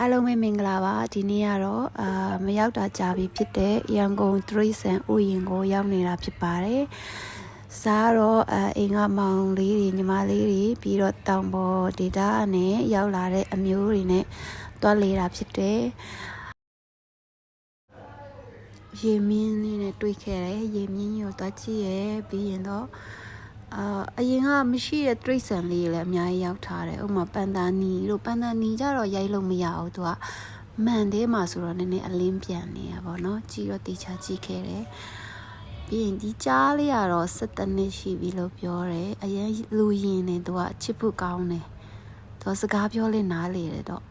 အားလုံးပဲမင်္ဂလာပါဒီနေ့ကတော့မရောက်တာကြာပြီဖြစ်တဲ့ရန်ကုန်တရိษံဥယျာဉ်ကိုရောက်နေတာဖြစ်ပါတယ်စားတော့အိမ်ကမောင်လေးတွေညီမလေးတွေပြီးတော့တောင်ပေါ်ဒေတာနဲ့ရောက်လာတဲ့အမျိုးတွေနဲ့တွားလေတာဖြစ်တယ်ရေမင်းလေးနဲ့တွေ့ခဲ့တယ်ရေမင်းကြီးကိုတွားကြည့်ရဲပြီးရင်တော့အရင်ကမရှိတဲ့တရိษံလေးလည်းအများကြီးရောက်ထားတယ်ဥပမာပန်တာနီတို့ပန်တာနီကြတော့ရိုက်လို့မရဘူးသူကမှန်သေးမှာဆိုတော့နည်းနည်းအလင်းပြန်နေရပါတော့ကြည့်တော့တေချာကြည့်ခဲ့တယ်ပြီးရင်ဒီကြားလေးကတော့17နှစ်ရှိပြီလို့ပြောတယ်အရင်လူရင်နေသူကချစ်ဖို့ကောင်းတယ်သူစကားပြောလေးနားလေတယ်တော့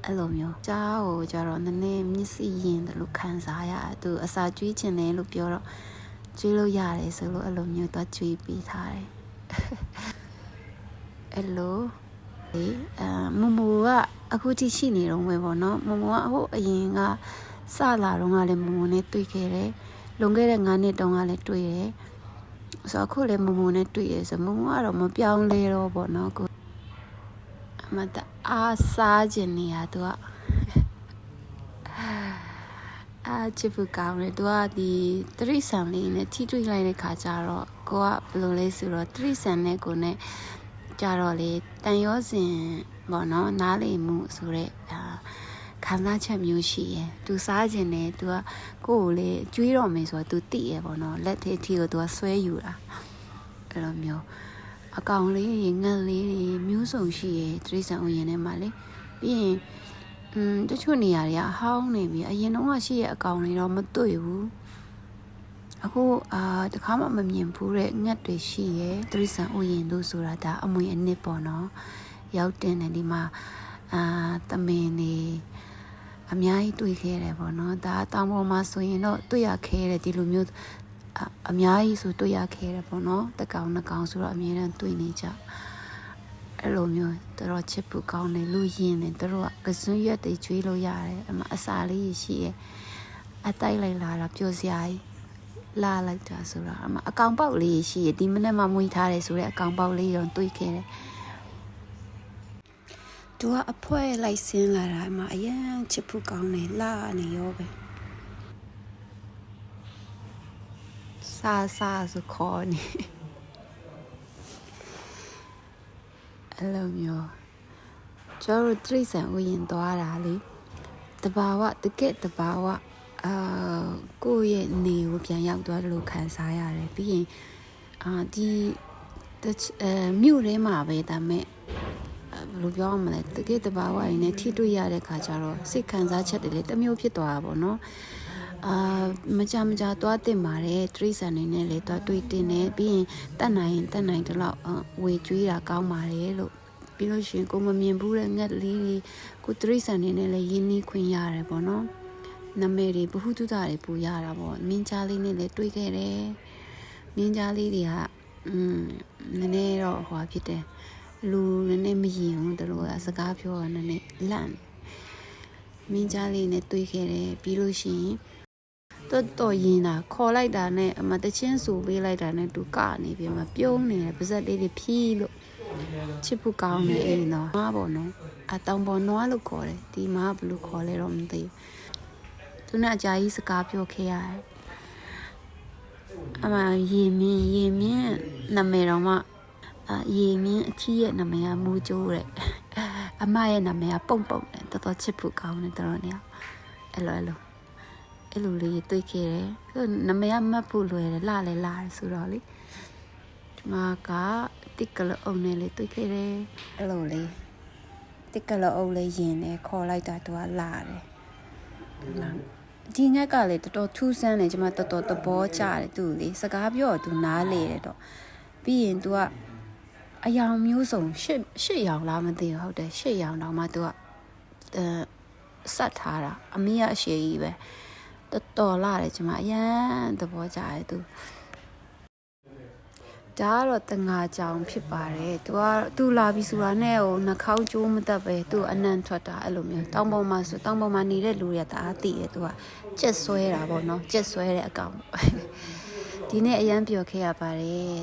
အဲ့လိုမျိုးကြားကိုကြတော့နည်းနည်းမျက်စိရင်တယ်လို့ခံစားရတယ်သူအစာကျွေးချင်တယ်လို့ပြောတော့ကျွေးလို့ရတယ်ဆိုလို့အဲ့လိုမျိုးတော့ကျွေးပေးထားတယ်အဲ့လိုမမကအခုထိရှိနေတော့ပဲပေါ့နော်မမကဟိုအရင်ကစလာတော့ကလည်းမမနဲ့တွေ့ခဲ့တယ်လွန်ခဲ့တဲ့9နှစ်တုန်းကလည်းတွေ့တယ်ဆိုတော့အခုလည်းမမနဲ့တွေ့ရဆိုမမကတော့မပြောင်းလဲတော့ပေါ့နော်ကိုအမတအားစားခြင်းနေရသူကချစ်ဖို့ကောင်းတယ်သူကဒီတရိษံလေးနဲ့ထိတွေ့လိုက်တဲ့ခါကျတော့ကိုကဘယ်လိုလဲဆိုတော့တရိษံနဲ့ကိုနဲ့ကြတော့လေတန်ရောစင်ပေါ့နော်နားလေမှုဆိုတဲ့ခံစားချက်မျိုးရှိရယ်သူစားခြင်းနဲ့သူကကိုကိုလေကျွေးတော့မယ်ဆိုတော့သူတိရယ်ပေါ့နော်လက်သေးထီကိုသူကဆွဲယူတာအဲ့လိုမျိုးအကောင်လေးငတ်လေးမျိုးစုံရှိရယ်တရိษံဥယျာဉ်ထဲမှာလေပြီးရင်တချို့နေရာတွေအဟောင်းနေပြီအရင်တော့ရှိရဲ့အကောင်တွေတော့မတွေ့ဘူးအခုတခါမှမမြင်ဘူးတဲ့ငှက်တွေရှိရဲ့တရိษံဥယျာဉ်တို့ဆိုတာဒါအမွေအနှစ်ပေါ့နော်ရောက်တင်တယ်ဒီမှာသမင်နေအများကြီးတွေ့ခဲ့တယ်ပေါ့နော်ဒါတောင်ပေါ်မှာဆိုရင်တော့တွေ့ရခဲတယ်ဒီလိုမျိုးအများကြီးဆိုတွေ့ရခဲတယ်ပေါ့နော်တကောင်နှစ်ကောင်ဆိုတော့အများတန်းတွေ့နေကြအဲ့လိုမျိုးတော်ချစ်ဖို့ကောင်းတယ်လူရင်းတယ်တို့ကကစွန်းရွက်တွေကျွေးလို့ရတယ်အစာလေးရှိရဲ့အတိုက်လိုက်လာတာပျော်စရာကြီးလာလိုက်တာဆိုတာအကောင်ပေါက်လေးရှိရဲ့ဒီမနေ့မှမွေးထားတယ်ဆိုတဲ့အကောင်ပေါက်လေးတော့တွေ့ခဲ့တယ်သူကအဖွဲလိုက်ဆင်းလာတာအရင်ချစ်ဖို့ကောင်းတယ်လာနေရောပဲစားဆိုခေါ်နေအဲ့လိုမျိုးကျွန်တော်တရိษံဥယျာဉ်သွားတာလေတဘာဝတကယ်တဘာဝကိုယ့်ရဲ့နေကိုပြန်ရောက်သွားတယ်လို့ခံစားရတယ်ပြီးရင်ဒီမြို့ထဲမှာပဲဒါမဲ့ဘယ်လိုပြောမလဲတကယ်တဘာဝရင်းနဲ့ထိတွေ့ရတဲ့ခါကျတော့စိတ်ခံစားချက်တွေလည်းတစ်မျိုးဖြစ်သွားတာပေါ့နော်မကြသွားတင်ပါတယ်တရိษံနေနဲ့လေသွားတွေ့တင်နေပြီးရင်တတ်နိုင်တလောက်ဝေကျွေးတာကောင်းပါတယ်လို့ပြီးလို့ရှိရင်ကိုမမြင်ဘူးတဲ့ငှက်လေးတွေကိုတရိษံနေနဲ့လေရင်းနှီးခွင့်ရတယ်ပေါ့နော်နာမည်တွေဘ ഹു တုဒတွေပူရတာပေါ့မင်းကြားလေးနဲ့လေတွေ့ခဲ့တယ်မင်းကြားလေးတွေကနည်းနည်းတော့ဟွာဖြစ်တယ်လူနည်းနည်းမရင်ဘူးတို့ကစကားပြောတာနည်းနည်းလန့်မင်းကြားလေးနဲ့တွေ့ခဲ့တယ်ပြီးလို့ရှိရင်တော်ရင်တာခေါ်လိုက်တာနဲ့တချင်းဆူပေးလိုက်တာနဲ့သူကနေပြီးမှပြုံးနေတယ်ပါဇက်လေးတွေဖြီးလို့ချစ်ဖို့ကောင်းနေအိမ်တော့မားပေါ့နော်တောင်ပေါ်နွားလို့ခေါ်တယ်ဒီမားဘယ်လိုခေါ်လဲတော့မသိဘူးသူနဲ့အကြာကြီးစကားပြောခဲ့ရတယ်ရေမင်းနာမည်တော့မှရေမင်းအချီးရဲ့နာမည်ကမူကျိုးတဲ့အမရဲ့နာမည်ကပုံတယ်တော်ချစ်ဖို့ကောင်းတယ်တော်နေအဲ့လိုလေးတွေ့ခဲ့တယ်သူနာမည်ကမှတ်ဖို့လွယ်တယ်လာတယ်ဆိုတော့လေဒီမှာကတစ်ကလအုံနဲ့လေးတွေ့ခဲ့တယ်အဲ့လိုလေးတစ်ကလအုံလေးရင်နဲ့ခေါ်လိုက်တာသူကလာတယ်ဒီငက်ကလေတော်တော်ထူးဆန်းတယ်ကျမတော်တော်သဘောကျတယ်သူလေစကားပြောတော့သူနားလေတယ်တော့ပြီးရင်သူကအယောင်မျိုးစုံရှစ်ယောင်လားမသိဘူးဟုတ်တယ်8ယောင်တော့မှသူကစက်ထားတာအမေကအရှေ့ကြီးပဲတော်လာတယ်ကျမအရန်သဘောကျတယ်သူဒါကတော့တငါကြောင်ဖြစ်ပါတယ်သူလာပြီးဆိုတာနဲ့ဟိုနှာခေါင်းကျိုးမတတ်ပဲသူအနံ့ထွက်တာအဲ့လိုမျိုးတောင်ပေါ်မှာနေတဲ့လူတွေကတအားသိတယ်သူကကြက်ဆွဲတာပေါ့နော်ကြက်ဆွဲတဲ့အကောင် ဒီနေ့အရန်ပြောခဲ့ရပါတယ်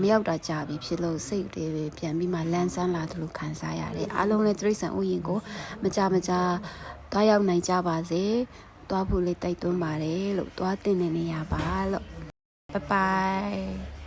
မရောက်တာကြာပြီဖြစ်လို့စိတ်တွေပြန်ပြီးမှလန်းဆန်းလာတယ်လို့ခံစားရတယ်အားလုံးလည်းတိရစ္ဆာန်ဥယျာဉ်ကိုမကြတွားရောက်နိုင်ကြပါစေတွားဖို့လေးတိုက်တွန်းပါတယ်လို့တွားတင်နေရပါလို့ဘိုင်ဘိုင်